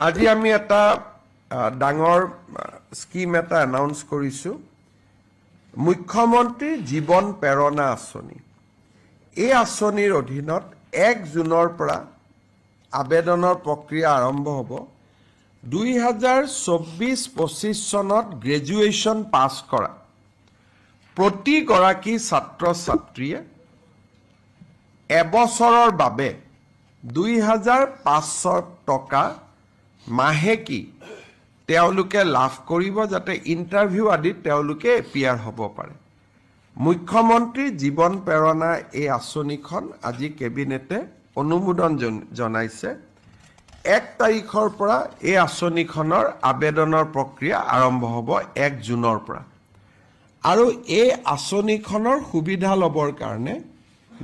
আজি আমি এটা ডাঙৰ স্কিম এটা এনাউন্স কৰিছো মুখ্যমন্ত্ৰী জীৱন প্ৰেৰণা আঁচনি এই আঁচনিৰ অধীনত 1 জুনৰ পৰা আবেদনৰ প্ৰক্ৰিয়া আৰম্ভ হ'ব 2024-25 চনত গ্ৰেজুৱেশ্যন পাছ কৰা প্ৰতি গৰাকী ছাত্ৰ ছাত্ৰীয়ে এবছৰৰ বাবে 2500 টকা মাহেকী তেওঁলোকে লাভ কৰিব যাতে ইন্টাৰভিউ আদিত তেওঁলোকে এপিয়াৰ হ'ব পাৰে মুখ্যমন্ত্ৰী জীৱন প্ৰেৰণা এই আঁচনিখন আজি কেবিনেটে অনুমোদন জনাইছে 1 তাৰিখৰ পৰা এই আঁচনিখনৰ আবেদনৰ প্ৰক্ৰিয়া আৰম্ভ হ'ব 1 জুনৰ পৰা আৰু এই আঁচনিখনৰ সুবিধা লবৰ কাৰণে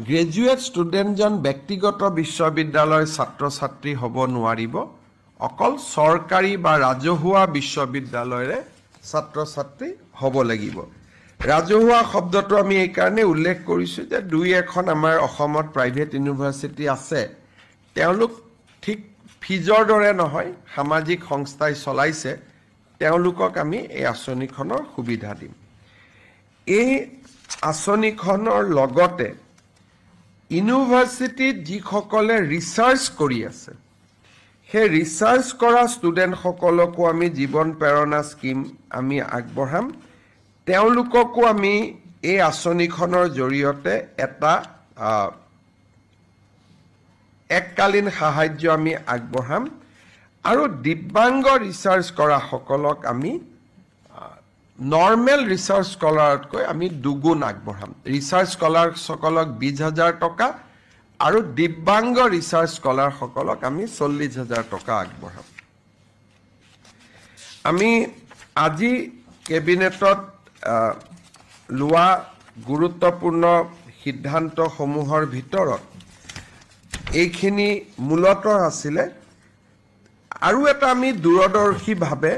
গ্ৰেজুৱেট ষ্টুডেণ্টজন ব্যক্তিগত বিশ্ববিদ্যালয়ৰ ছাত্ৰ ছাত্ৰী হ'ব নোৱাৰিব অকল সৰকাৰী বা ৰাজহুৱা বিশ্ববিদ্যালয়ৰে ছাত্ৰ ছাত্ৰী হ'ব লাগিব ৰাজহুৱা শব্দটো আমি এই কাৰণে উল্লেখ কৰিছো যে দুই এখন আমাৰ অসমত প্ৰাইভেট ইউনিভাৰ্চিটি আছে তেওঁলোক ঠিক ফিজৰ দৰে নহয় সামাজিক সংস্থাই চলাইছে তেওঁলোকক আমি এই আঁচনিখনৰ সুবিধা দিম এই আঁচনিখনৰ লগতে ইউনিভাৰ্চিটিত যিসকলে ৰিচাৰ্চ কৰি আছে সেই ৰিচাৰ্চ কৰা ষ্টুডেণ্টসকলকো আমি জীৱন প্ৰেৰণা স্কিম আমি আগবঢ়াম তেওঁলোককো আমি এই আঁচনিখনৰ জৰিয়তে এটা এককালীন সাহায্য আমি আগবঢ়াম আৰু দিব্যাংগ ৰিচাৰ্চ কৰা সকলক আমি নৰ্মেল ৰিচাৰ্চ স্কলাৰতকৈ আমি দুগুণ আগবঢ়াম ৰিচাৰ্চ স্কলাৰ সকলক 20,000 টকা আৰু দিব্যাংগ ৰিচাৰ্চ স্কলাৰ সকলক আমি 40,000 টকা আগবঢ়াম আমি আজি কেবিনেটত লোৱা গুৰুত্বপূৰ্ণ সিদ্ধান্তসমূহৰ ভিতৰত এইখিনি মূলতঃ আছিলে আৰু এটা আমি দূৰদৰ্শীভাৱে